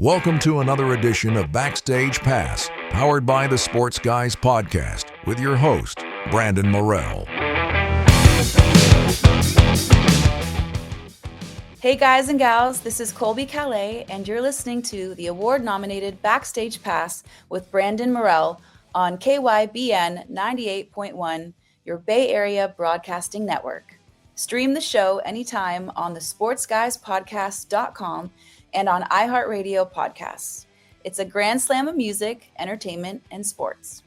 Welcome to another edition of Backstage Pass, powered by the Sports Guys Podcast, with your host, Brandon Morrell. Hey guys and gals, this is Colbie Caillat, and you're listening to the award-nominated Backstage Pass with Brandon Morrell on KYBN 98.1, your Bay Area Broadcasting Network. Stream the show anytime on the sportsguyspodcast.com and on iHeartRadio podcasts. It's a grand slam of music, entertainment, and sports.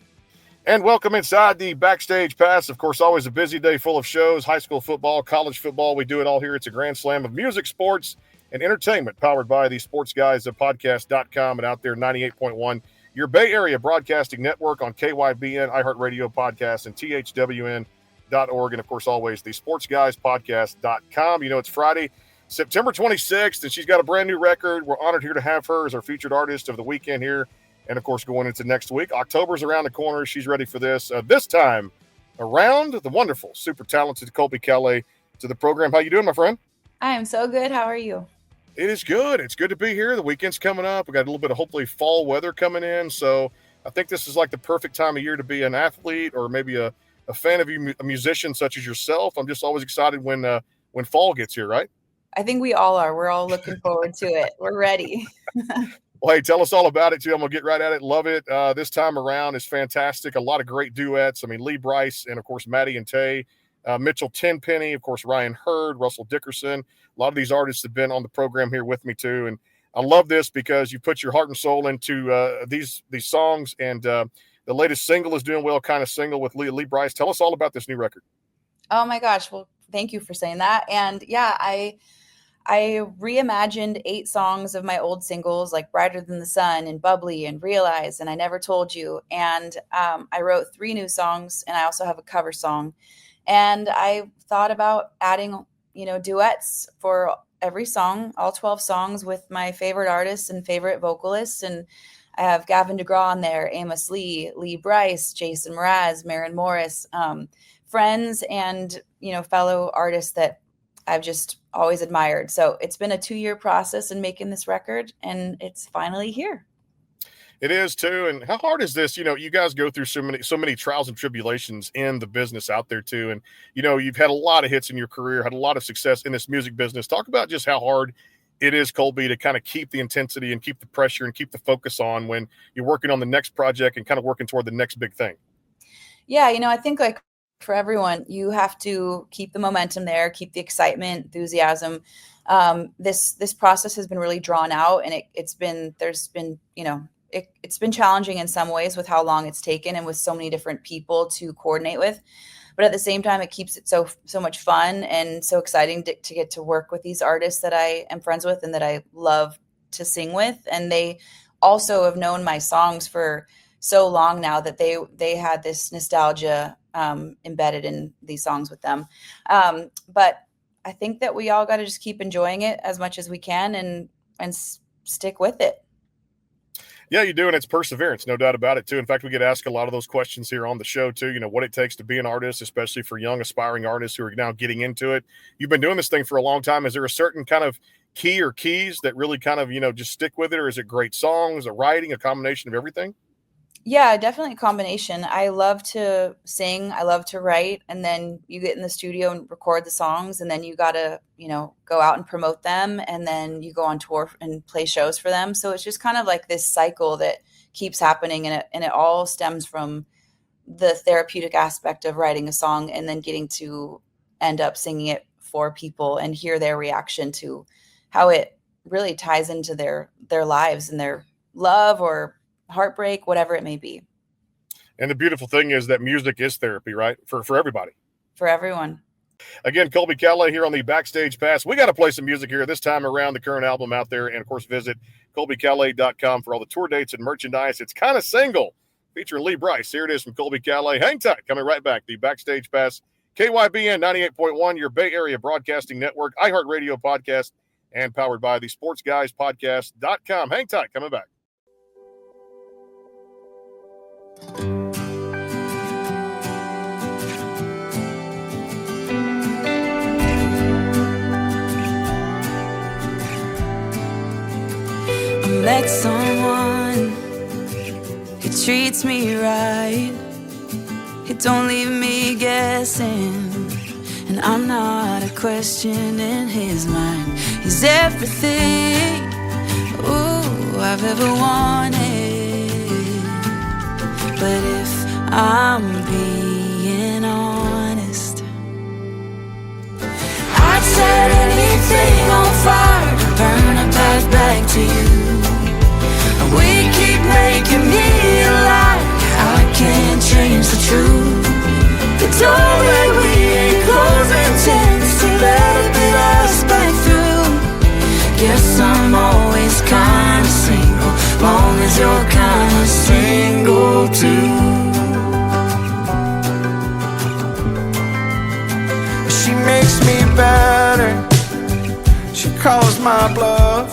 And welcome inside the Backstage Pass. Of course, always a busy day full of shows, high school football, college football. We do it all here. It's a grand slam of music, sports, and entertainment powered by the Sports Guys of Podcast.com and out there 98.1, your Bay Area Broadcasting Network on KYBN, iHeartRadio podcasts, and THWN.org. And, of course, always the Sports Guys Podcast.com. You know, it's Friday, September 26th, and she's got a brand new record. We're honored here to have her as our featured artist of the weekend here. And, of course, going into next week. October's around the corner. She's ready for this. This time around, the wonderful, super talented Colbie Caillat to the program. How you doing, my friend? I am so good. How are you? It is good. It's good to be here. The weekend's coming up. We got a little bit of hopefully fall weather coming in. So I think this is like the perfect time of year to be an athlete or maybe a fan of a musician such as yourself. I'm just always excited when fall gets here, right? I think we all are. We're all looking forward to it. We're ready. Well, hey, tell us all about it, too. I'm going to get right at it. Love it. This time around is fantastic. A lot of great duets. I mean, Lee Brice and, of course, Maddie and Tay. Mitchell Tenpenny, of course, Ryan Hurd, Russell Dickerson. A lot of these artists have been on the program here with me, too. And I love this because you put your heart and soul into these songs. And the latest single is doing well, kind of single with Lee Brice. Tell us all about this new record. Oh, my gosh. Well, thank you for saying that. And, yeah, I reimagined 8 songs of my old singles like Brighter Than the Sun and Bubbly and Realize and I Never Told You. And I wrote 3 new songs, and I also have a cover song. And I thought about adding, duets for every song, all 12 songs with my favorite artists and favorite vocalists. And I have Gavin DeGraw on there, Amos Lee, Lee Brice, Jason Mraz, Maren Morris, friends and, fellow artists that I've just always admired. So it's been a 2-year process in making this record, and it's finally here. It is too. And how hard is this? You guys go through so many trials and tribulations in the business out there too. And, you've had a lot of hits in your career, had a lot of success in this music business. Talk about just how hard it is, Colbie, to kind of keep the intensity and keep the pressure and keep the focus on when you're working on the next project and kind of working toward the next big thing. Yeah. I think for everyone, you have to keep the momentum there, keep the excitement, enthusiasm. This process has been really drawn out, and it's been challenging in some ways with how long it's taken and with so many different people to coordinate with. But at the same time, it keeps it so much fun and so exciting to get to work with these artists that I am friends with and that I love to sing with. And they also have known my songs for so long now that they had this nostalgia embedded in these songs with them. But I think that we all got to just keep enjoying it as much as we can and stick with it. Yeah, you do. And it's perseverance, no doubt about it too. In fact, we get asked a lot of those questions here on the show too, what it takes to be an artist, especially for young aspiring artists who are now getting into it. You've been doing this thing for a long time. Is there a certain kind of key or keys that really kind of, just stick with it? Or is it great songs, a writing, a combination of everything? Yeah, definitely a combination. I love to sing. I love to write. And then you get in the studio and record the songs. And then you got to, go out and promote them. And then you go on tour and play shows for them. So it's just kind of like this cycle that keeps happening. And it all stems from the therapeutic aspect of writing a song and then getting to end up singing it for people and hear their reaction to how it really ties into their lives and their love or heartbreak, whatever it may be. And the beautiful thing is that music is therapy, right? For everybody. For everyone. Again, Colbie Caillat here on the Backstage Pass. We got to play some music here this time around, the current album out there. And, of course, visit ColbieCaillat.com for all the tour dates and merchandise. It's kind of single, featuring Lee Brice. Here it is from Colbie Caillat. Hang tight. Coming right back. The Backstage Pass, KYBN 98.1, your Bay Area Broadcasting Network, iHeartRadio podcast, and powered by the Sports Guys Podcast.com. Hang tight. Coming back. I'm met someone who treats me right. It don't leave me guessing, and I'm not a question in his mind. He's everything, ooh, I've ever wanted. But if I'm being honest, I'd set anything on fire to burn a path back to you. We keep making me alive, I can't change the truth. The doorway we ain't closing tends to let it us back through. Guess I'm always kinda single, long as you're kinda single too. She makes me better, she calls my bluff.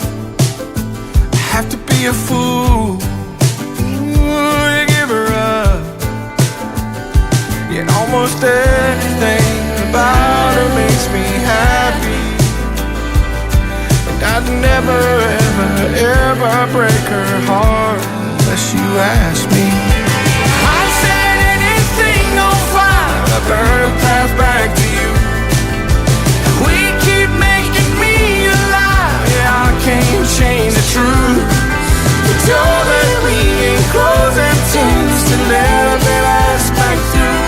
I have to be a fool to give her up. Yet almost everything about her makes me happy, and I'd never, ever, ever break her heart unless you ask me. I'd set anything on fire to burn a path back to you. We keep making me alive, yeah, I can't change the truth. The door that we ain't closing tends to let us back through.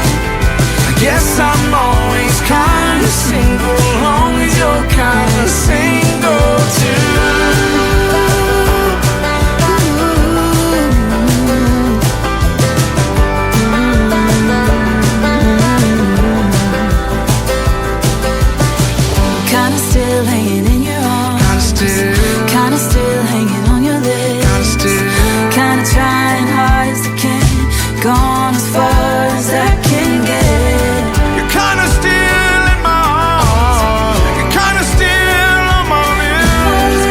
I guess I'm always kinda single, long as you're kinda single too. Kinda still hanging in your arms, kinda still hanging on your lips, kinda trying hard as I can, gone as far as I can get. You're kinda still in my arms, you're kinda still on my lips,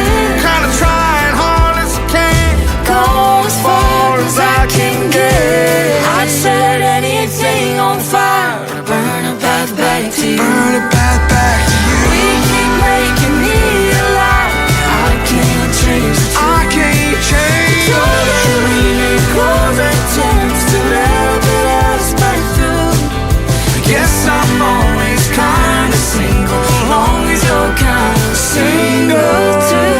kinda trying hard as I can, go as far as I can get. I'd set anything on fire to burn a path back to you. Burn a path back to you. We keep making me alive, I can't change the truth. I can't change the truth. We ain't closing tends to let us back through. I guess I'm always kinda single, long as you're kinda single too.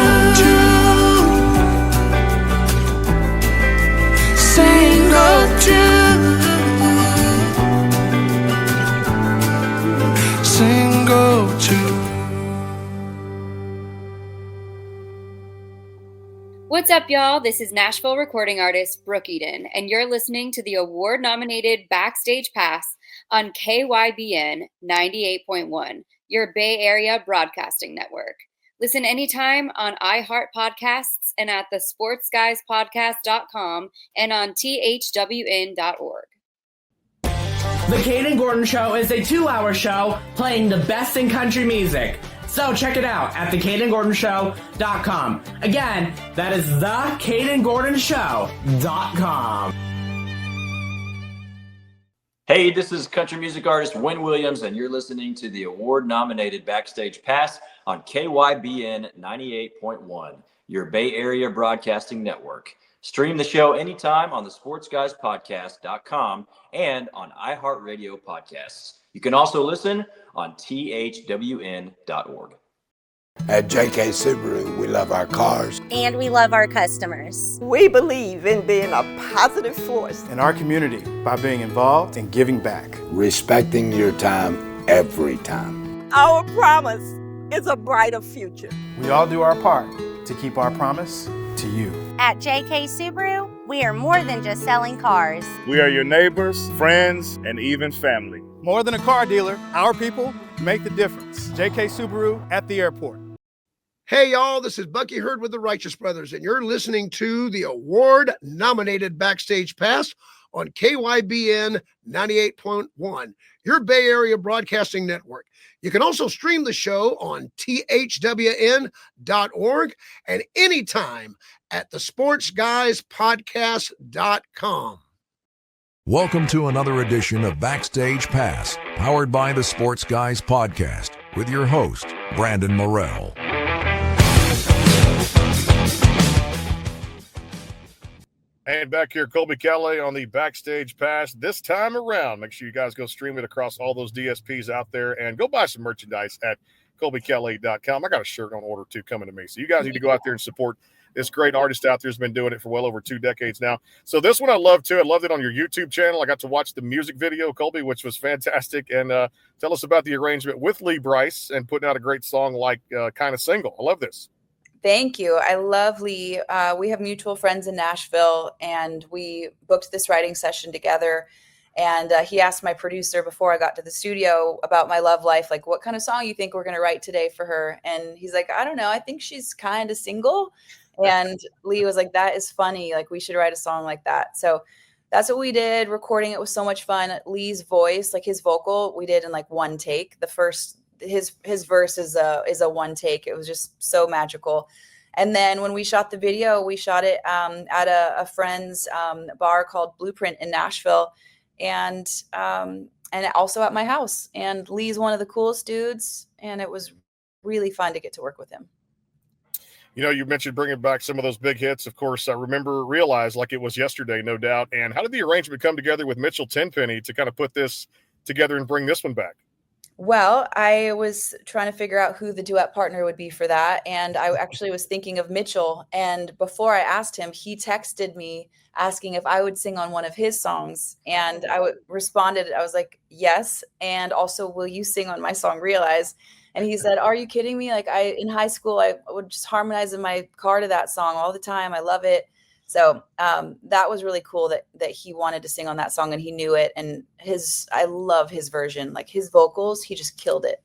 Single too. Single too. What's up, y'all? This is Nashville recording artist Brooke Eden, and you're listening to the award-nominated Backstage Pass on KYBN 98.1, your Bay Area broadcasting network. Listen anytime on iHeart Podcasts and at thesportsguyspodcast.com and on thwn.org. The Caden Gordon Show is a 2-hour show playing the best in country music. So check it out at thecadengordonshow.com. Again, that is thecadengordonshow.com. Hey, this is country music artist Wynn Williams, and you're listening to the award-nominated Backstage Pass on KYBN 98.1, your Bay Area broadcasting network. Stream the show anytime on thesportsguyspodcast.com and on iHeartRadio podcasts. You can also listen on thwn.org. At JK Subaru, we love our cars. And we love our customers. We believe in being a positive force in our community by being involved and giving back. Respecting your time every time. Our promise is a brighter future. We all do our part to keep our promise to you. At JK Subaru, we are more than just selling cars. We are your neighbors, friends, and even family. More than a car dealer, our people make the difference. JK Subaru at the airport. Hey, y'all, this is Bucky Hurd with the Righteous Brothers, and you're listening to the award-nominated Backstage Pass on KYBN 98.1, your Bay Area broadcasting network. You can also stream the show on thwn.org and anytime at thesportsguyspodcast.com. Welcome to another edition of Backstage Pass, powered by the Sports Guys Podcast, with your host, Brandon Morrell. And back here, Colbie Caillat on the Backstage Pass. This time around, make sure you guys go stream it across all those DSPs out there and go buy some merchandise at colbiecaillat.com. I got a shirt on order too coming to me. So you guys need to go out there and support this great artist out there who's been doing it for well over 2 decades now. So this one I love too. I loved it on your YouTube channel. I got to watch the music video, Colbie, which was fantastic. And tell us about the arrangement with Lee Brice and putting out a great song like Kind of Single. I love this. Thank you. I love Lee. We have mutual friends in Nashville, and we booked this writing session together. And he asked my producer before I got to the studio about my love life, like, what kind of song you think we're going to write today for her? And he's like, I don't know. I think she's kind of single. And Lee was like, that is funny. Like, we should write a song like that. So that's what we did. Recording it was so much fun. Lee's voice, like his vocal, we did in like one take. The first his verse is a one take. It was just so magical. And then when we shot the video, we shot it at a friend's bar called Blueprint in Nashville, and also at my house. And Lee's one of the coolest dudes, and it was really fun to get to work with him. You know, you mentioned bringing back some of those big hits. Of course, I realize like it was yesterday, no doubt. And how did the arrangement come together with Mitchell Tenpenny to kind of put this together and bring this one back? Well, I was trying to figure out who the duet partner would be for that. And I actually was thinking of Mitchell. And before I asked him, he texted me asking if I would sing on one of his songs. And I responded, I was like, yes. And also, will you sing on my song, Realize? And he said, are you kidding me? Like, in high school, I would just harmonize in my car to that song all the time. I love it. So that was really cool that he wanted to sing on that song and he knew it. And I love his version, like his vocals, he just killed it.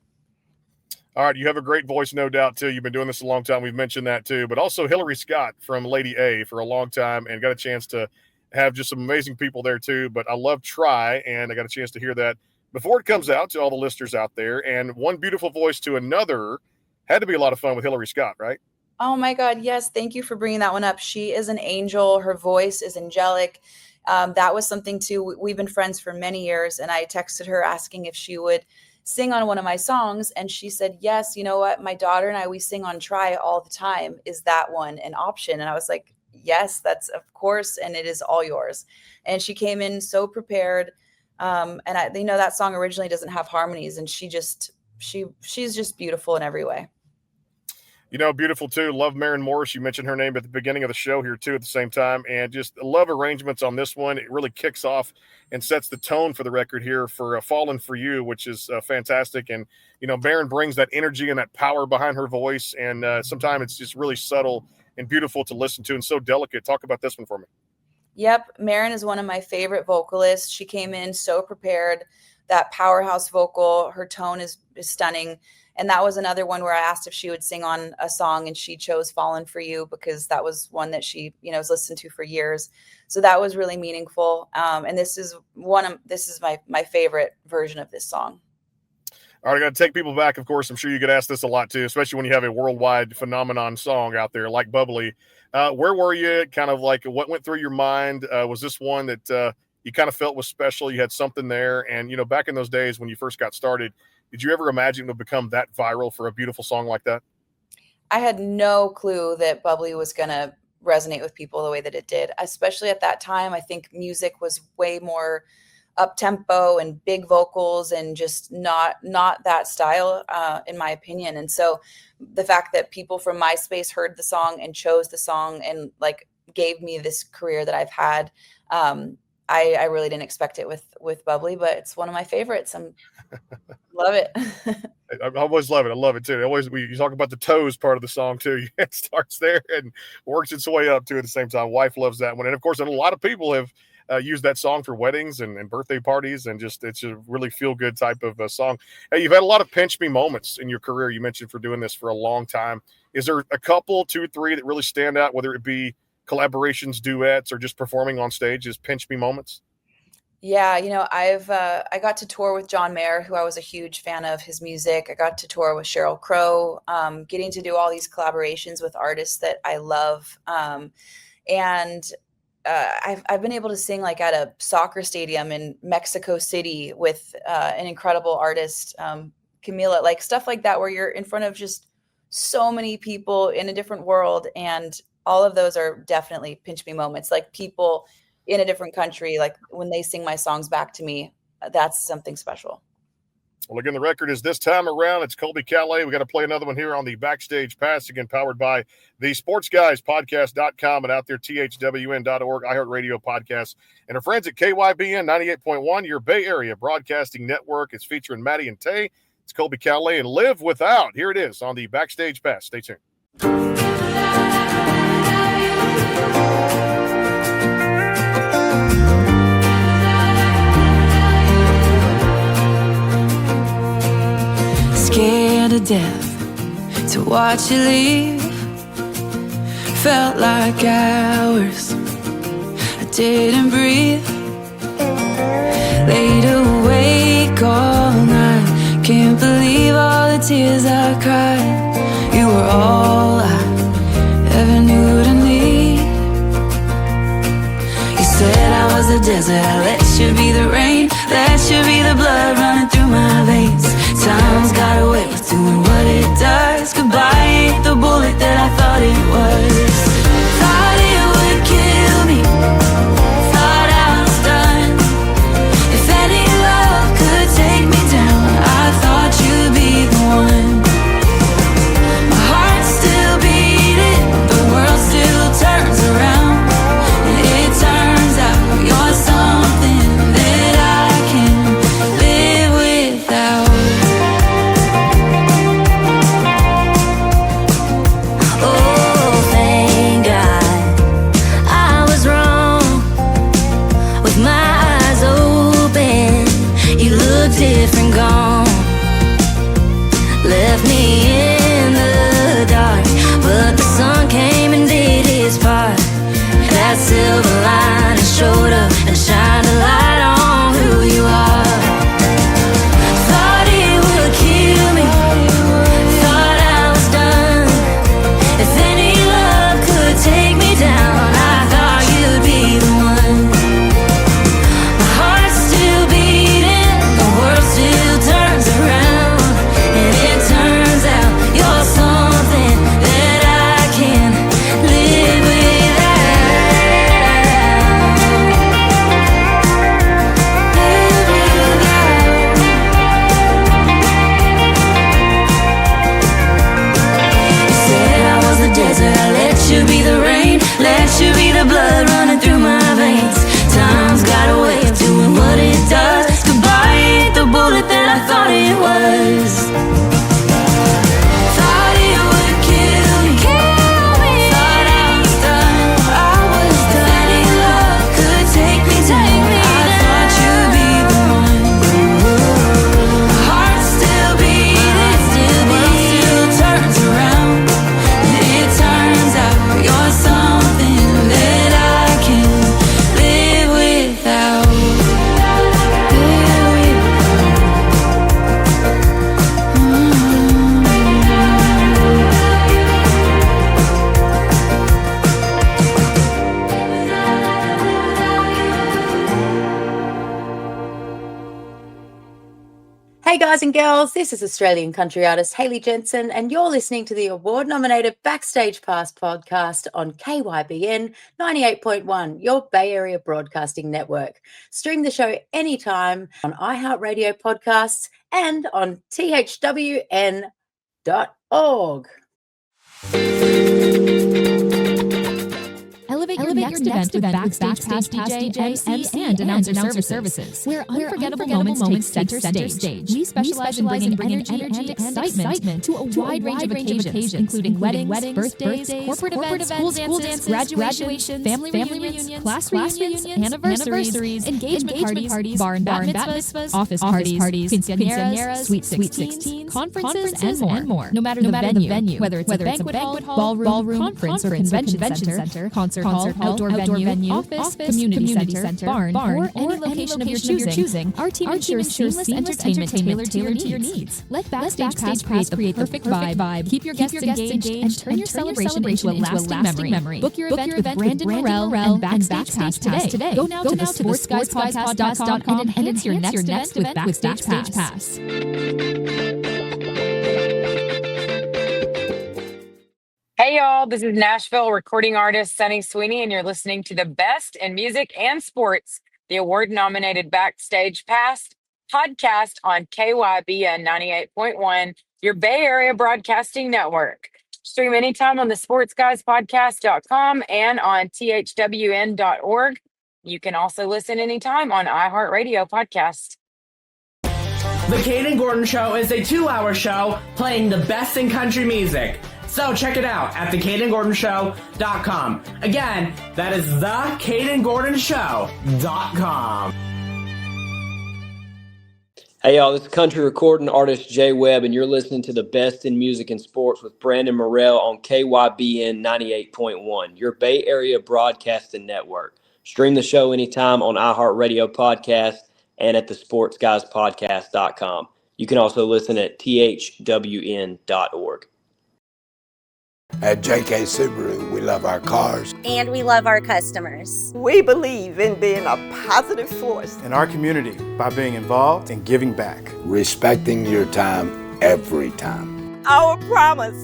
All right. You have a great voice, no doubt, too. You've been doing this a long time. We've mentioned that, too. But also Hillary Scott from Lady A for a long time and got a chance to have just some amazing people there, too. But I love Try, and I got a chance to hear that before it comes out to all the listeners out there. And one beautiful voice to another had to be a lot of fun with Hillary Scott, right? Oh my God. Yes. Thank you for bringing that one up. She is an angel. Her voice is angelic. That was something too. We've been friends for many years, and I texted her asking if she would sing on one of my songs. And she said, yes, you know what? My daughter and I, we sing on Try all the time. Is that one an option? And I was like, yes, that's of course. And it is all yours. And she came in so prepared. And that song originally doesn't have harmonies, and she's just beautiful in every way. You know, beautiful too. Love Maren Morris. You mentioned her name at the beginning of the show here too at the same time. And just love arrangements on this one. It really kicks off and sets the tone for the record here for Fallen for You, which is fantastic. And, you know, Maren brings that energy and that power behind her voice. And sometimes it's just really subtle and beautiful to listen to and so delicate. Talk about this one for me. Yep. Maren is one of my favorite vocalists. She came in so prepared. That powerhouse vocal, her tone is stunning. And that was another one where I asked if she would sing on a song, and she chose Fallen for You because that was one that she, has listened to for years. So that was really meaningful. And this is my favorite version of this song. All right, I got to take people back, of course. I'm sure you get asked this a lot too, especially when you have a worldwide phenomenon song out there like Bubbly. Where were you? Kind of like what went through your mind? Was this one that you kind of felt was special? You had something there. And, back in those days when you first got started, did you ever imagine it would become that viral for a beautiful song like that? I had no clue that Bubbly was going to resonate with people the way that it did, especially at that time. I think music was way more up-tempo and big vocals and just not that style, in my opinion. And so the fact that people from MySpace heard the song and chose the song and like gave me this career that I've had, I really didn't expect it with Bubbly, but it's one of my favorites. Love it. I always love it. I love it too. You talk about the toes part of the song too. It starts there and works its way up to at the same time. Wife loves that one. And of course, a lot of people have used that song for weddings and birthday parties, and just it's a really feel good type of song. Hey, you've had a lot of pinch me moments in your career. You mentioned for doing this for a long time. Is there a couple, 2, 3 that really stand out, whether it be collaborations, duets, or just performing on stage as pinch me moments? Yeah, I got to tour with John Mayer, who I was a huge fan of his music. I got to tour with Sheryl Crow, getting to do all these collaborations with artists that I love. And I've been able to sing like at a soccer stadium in Mexico City with an incredible artist, Camila, like stuff like that, where you're in front of just so many people in a different world, and all of those are definitely pinch me moments. Like people in a different country, like when they sing my songs back to me, that's something special. Well, again, the record is this time around. It's Colbie Caillat. We got to play another one here on the Backstage Pass, again, powered by the sportsguyspodcast.com and out there, thwn.org, iHeartRadio podcast, and our friends at KYBN 98.1, your Bay Area broadcasting network. It's featuring Maddie and Tay. It's Colbie Caillat and Live Without. Here it is on the Backstage Pass. Stay tuned. Scared to death to watch you leave. Felt like hours I didn't breathe. Laid awake all night. Can't believe all the tears I cried. You were all I ever knew to need. You said I was the desert, I let you be the rain, let you be the blood running through my veins. Time's got a way of doing what it does. Goodbye ain't the bullet that I thought it was. Thought it would kill me, thought I was done. If any love could take me down, I thought you'd be the one. My heart's still beating, the world still turns around, and it turns out you're something that I can live without. Different gone, left me in the dark, but the sun came and did his part. That silver lining showed up and shined a light on who you are. Thought it would kill me, thought I was done. If any love could take me down, I thought you'd be the one. My heart's still beating, still turns around, and it turns out you're something that I can live without. You said I was the desert, I let you be the rain, let you be the blood running through my veins. Time's got a way of doing what it does. Goodbye ain't the bullet that I thought it was. Thought it would kill me, thought I was done, If any love could take me down, I thought you'd be the one. My heart's still beating, still turns around, and it turns out you're something that I can live without. Hey guys and girls, this is Australian country artist Hayley Jensen, and you're listening to the award-nominated Backstage Pass podcast on KYBN 98.1, your Bay Area broadcasting network. Stream the show anytime on iHeartRadio podcasts and on thwn.org. Elevate your next event with Backstage Pass DJ, MC, and announcer services, where unforgettable moments take center stage. We specialize in bringing energy and excitement to a wide range of occasions, including weddings, birthdays, corporate events, school dances, graduation, family reunions, class reunions, anniversaries, engagement parties, bar and bat mitzvahs, office parties, quinceañeras, sweet 16, conferences, and more. No matter the venue, whether it's a banquet hall, ballroom, conference, or convention center, concert hall, outdoor venue, office, community center, barn, or any location of your choosing, our team ensures seamless entertainment tailored to your needs. Let Backstage Pass create the perfect vibe, keep your guests engaged, and turn your celebration into a lasting memory. Book your event with Brandon Morrell and Backstage Pass today. Go now to the sportsguyspodcast.com and enhance your next event with Backstage Pass. Hey Hey, y'all. This is Nashville recording artist Sunny Sweeney, and you're listening to the best in music and sports, the award-nominated Backstage Pass podcast on KYBN 98.1, your Bay Area Broadcasting Network. Stream anytime on the sportsguyspodcast.com and on thwn.org. You can also listen anytime on iHeartRadio podcast. The Caden Gordon Show is a 2-hour show playing the best in country music. So check it out at thecadengordonshow.com. Again, that is thecadengordonshow.com. Hey y'all, this is country recording artist Jay Webb, and you're listening to the best in music and sports with Brandon Morrell on KYBN 98.1, your Bay Area Broadcasting Network. Stream the show anytime on iHeartRadio Podcast and at thesportsguyspodcast.com. You can also listen at thwn.org. At JK Subaru, we love our cars. And we love our customers. We believe in being a positive force in our community by being involved and giving back. Respecting your time every time. Our promise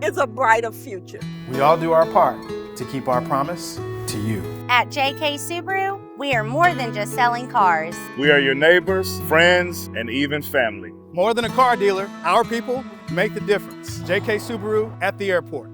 is a brighter future. We all do our part to keep our promise to you. At JK Subaru, we are more than just selling cars. We are your neighbors, friends, and even family. More than a car dealer, our people make the difference. JK Subaru at the airport.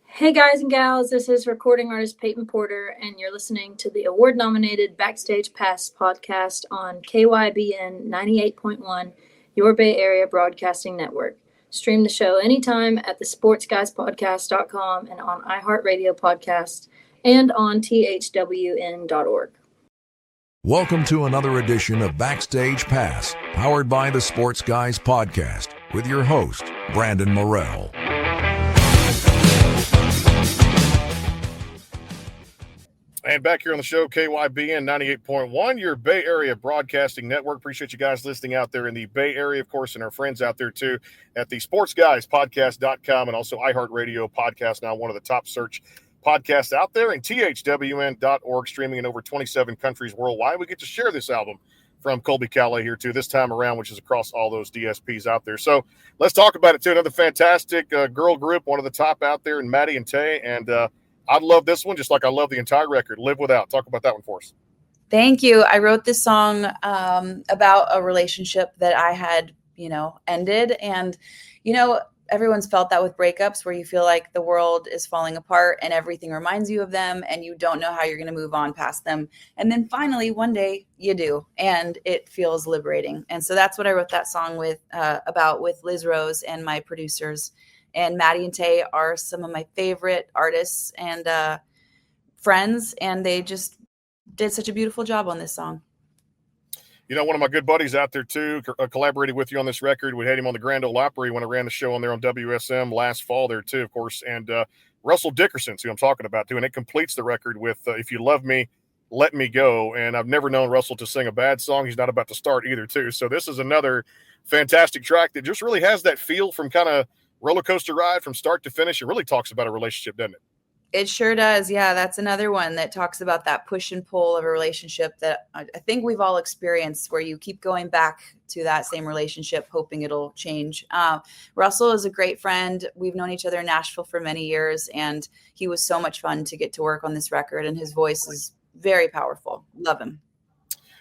Hey guys and gals, this is recording artist Peyton Porter, and you're listening to the award-nominated Backstage Pass podcast on KYBN 98.1, your Bay Area Broadcasting Network. Stream the show anytime at thesportsguyspodcast.com and on iHeartRadio Podcast and on thwn.org. Welcome to another edition of Backstage Pass, powered by the Sports Guys podcast, with your host, Brandon Morrell. And back here on the show, KYBN 98.1, your Bay Area Broadcasting Network. Appreciate you guys listening out there in the Bay Area, of course, and our friends out there, too, at the sportsguyspodcast.com and also iHeartRadio Podcast, now one of the top search podcasts out there, and thwn.org, streaming in over 27 countries worldwide. We get to share this album from Colbie Caillat here, too, this time around, which is across all those DSPs out there. So let's talk about it, too. Another fantastic girl group, one of the top out there, and Maddie and Tay, and I love this one, just like I love the entire record, Live Without. Talk about that one for us. Thank you. I wrote this song about a relationship that I had, ended. And, everyone's felt that with breakups where you feel like the world is falling apart and everything reminds you of them and you don't know how you're going to move on past them. And then finally, one day you do, and it feels liberating. And so that's what I wrote that song about with Liz Rose and my producers. And Maddie and Tay are some of my favorite artists and friends, and they just did such a beautiful job on this song. One of my good buddies out there, too, collaborated with you on this record. We had him on the Grand Ole Opry when I ran the show on there on WSM last fall there, too, of course. And Russell Dickerson's who I'm talking about, too, and it completes the record with If You Love Me, Let Me Go. And I've never known Russell to sing a bad song. He's not about to start either, too. So this is another fantastic track that just really has that feel from kind of roller coaster ride from start to finish. It really talks about a relationship, doesn't it? It sure does. Yeah, that's another one that talks about that push and pull of a relationship that I think we've all experienced, where you keep going back to that same relationship, hoping it'll change. Russell is a great friend. We've known each other in Nashville for many years, and he was so much fun to get to work on this record, and his voice is very powerful. Love him.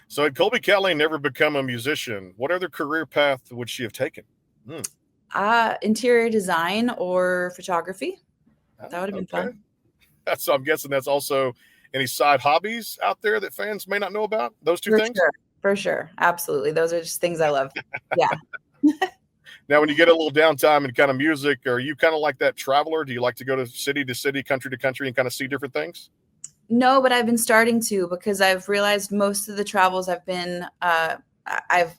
So had Colbie Caillat never become a musician, what other career path would she have taken? Interior design or photography. That would have been fun. So I'm guessing that's also any side hobbies out there that fans may not know about, those two things? For sure. Absolutely. Those are just things I love. Yeah. Now, when you get a little downtime and kind of music, are you kind of like that traveler? Do you like to go to city, country to country, and kind of see different things? No, but I've been starting to, because I've realized most of the travels I've been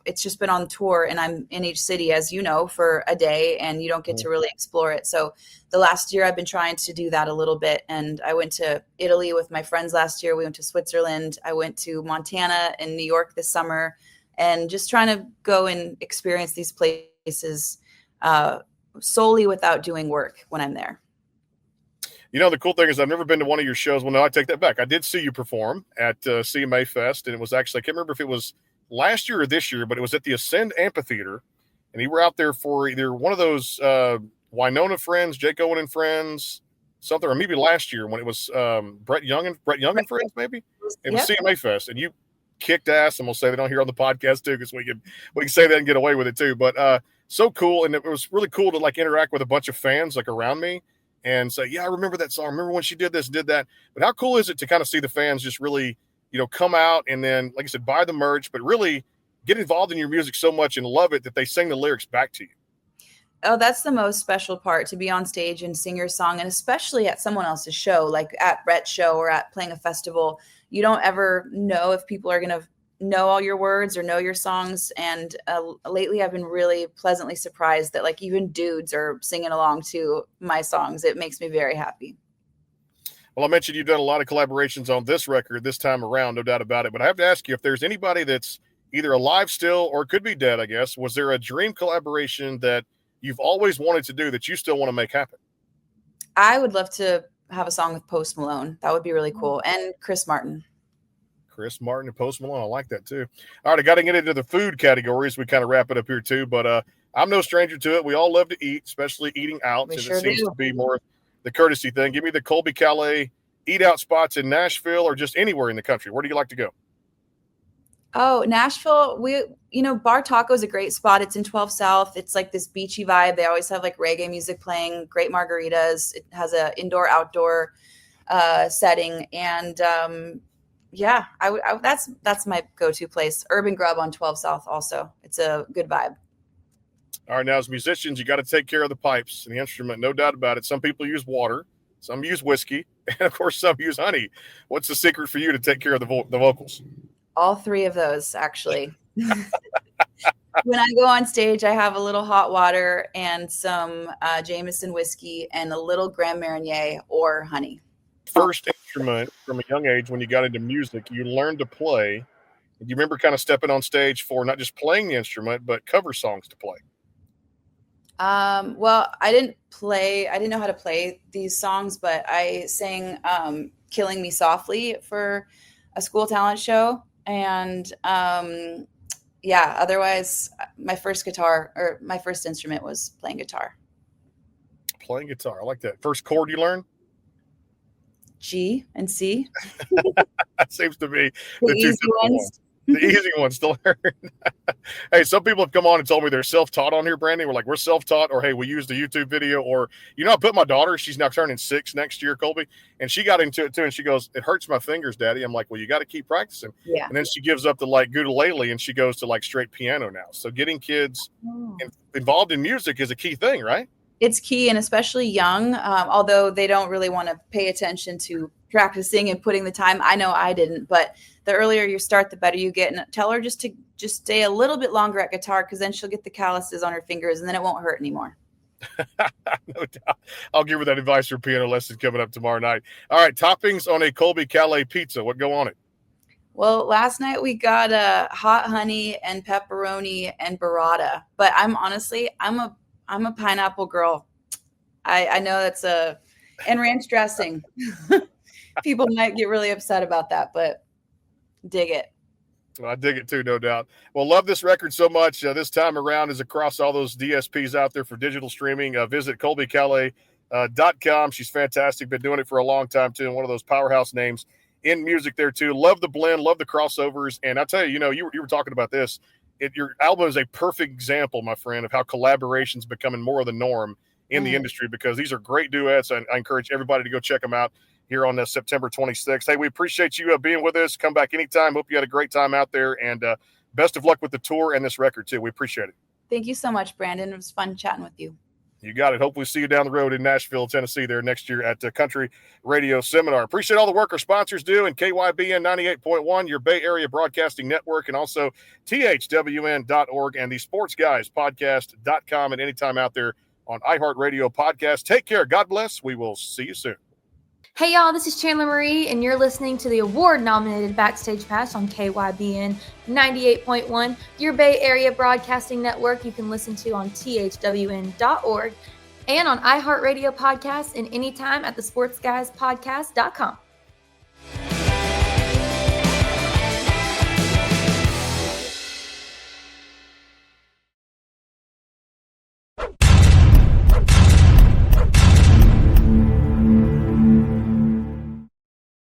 it's just been on tour, and I'm in each city, as you know, for a day, and you don't get to really explore it. So the last year I've been trying to do that a little bit. And I went to Italy with my friends last year. We went to Switzerland. I went to Montana and New York this summer, and just trying to go and experience these places solely without doing work when I'm there. The cool thing is I've never been to one of your shows. Well, no, I take that back. I did see you perform at CMA Fest, and it was actually, I can't remember if it was last year or this year, but it was at the Ascend Amphitheater, and you were out there for either one of those Winona Friends, Jake Owen and Friends, something, or maybe last year when it was Brett Young and Friends, maybe it was CMA Fest, and you kicked ass. And we'll say they don't hear on the podcast too, because we can say that and get away with it too. But so cool, and it was really cool to like interact with a bunch of fans like around me and say, yeah, I remember that song. I remember when she did this, did that. But how cool is it to kind of see the fans just really, come out and then, like I said, buy the merch, but really get involved in your music so much and love it that they sing the lyrics back to you. Oh, that's the most special part, to be on stage and sing your song, and especially at someone else's show, like at Brett's show or at playing a festival. You don't ever know if people are going to know all your words or know your songs. And lately I've been really pleasantly surprised that like even dudes are singing along to my songs. It makes me very happy. Well, I mentioned you've done a lot of collaborations on this record this time around, no doubt about it. But I have to ask you, if there's anybody that's either alive still or could be dead, I guess, was there a dream collaboration that you've always wanted to do that you still want to make happen? I would love to have a song with Post Malone. That would be really cool. And Chris Martin. Chris Martin and Post Malone. I like that too. All right, I got to get into the food categories. We kind of wrap it up here too, but I'm no stranger to it. We all love to eat, especially eating out. We since sure it seems do. to be more the courtesy thing. Give me the Colbie Caillat eat out spots in Nashville or just anywhere in the country. Where do you like to go? Oh, Nashville, Bar Taco is a great spot. It's in 12 South. It's like this beachy vibe. They always have like reggae music playing, great margaritas. It has a indoor outdoor setting. And that's my go-to place. Urban Grub on 12 South also. It's a good vibe. All right, now as musicians, you got to take care of the pipes and the instrument, no doubt about it. Some people use water, some use whiskey, and of course some use honey. What's the secret for you to take care of the vocals? All three of those, actually. When I go on stage, I have a little hot water and some Jameson whiskey and a little Grand Marnier or honey. First instrument from a young age when you got into music, you learned to play. Do you remember kind of stepping on stage for not just playing the instrument, but cover songs to play? Well, I didn't know how to play these songs, but I sang Killing Me Softly for a school talent show. And otherwise my first instrument was playing guitar. Playing guitar. I like that. First chord you learn? G and C. That seems to be the easy ones. The easy ones to learn. Hey, some people have come on and told me they're self-taught on here, Brandon. We're like, we're self-taught, or hey, we used a YouTube video, or I put my daughter, she's now turning 6 next year, Colbie, and she got into it too, and she goes, it hurts my fingers, Daddy. I'm like, well, you got to keep practicing. Yeah. And then she gives up to like ukulele, and she goes to like straight piano now. So getting kids involved in music is a key thing, right? It's key, and especially young, although they don't really want to pay attention to practicing and putting the time. I know I didn't, but the earlier you start, the better you get. And tell her just to stay a little bit longer at guitar, because then she'll get the calluses on her fingers and then it won't hurt anymore. No doubt. I'll give her that advice for piano lessons coming up tomorrow night. All right, toppings on a Colbie Caillat pizza. What go on it? Well, last night we got hot honey and pepperoni and burrata, but I'm a pineapple girl. I know that's and ranch dressing. People might get really upset about that, but dig it. Well, I dig it too, no doubt. Well, love this record so much. This time around is across all those DSPs out there for digital streaming. Visit ColbieCaillat.com. She's fantastic. Been doing it for a long time too, and one of those powerhouse names in music there too. Love the blend, love the crossovers. And I tell you, you were talking about this. Your album is a perfect example, my friend, of how collaboration's becoming more of the norm in the industry, because these are great duets. I encourage everybody to go check them out here on September 26th. Hey, we appreciate you being with us. Come back anytime. Hope you had a great time out there, and best of luck with the tour and this record too. We appreciate it. Thank you so much, Brandon. It was fun chatting with you. You got it. Hopefully see you down the road in Nashville, Tennessee there next year at the Country Radio Seminar. Appreciate all the work our sponsors do, and KYBN 98.1, your Bay Area Broadcasting Network, and also THWN.org and the SportsGuysPodcast.com, and anytime out there on iHeartRadio Podcast. Take care. God bless. We will see you soon. Hey y'all, this is Chandler Marie, and you're listening to the award-nominated Backstage Pass on KYBN 98.1, your Bay Area Broadcasting Network. You can listen to on THWN.org and on iHeartRadio Podcasts and anytime at the SportsGuysPodcast.com.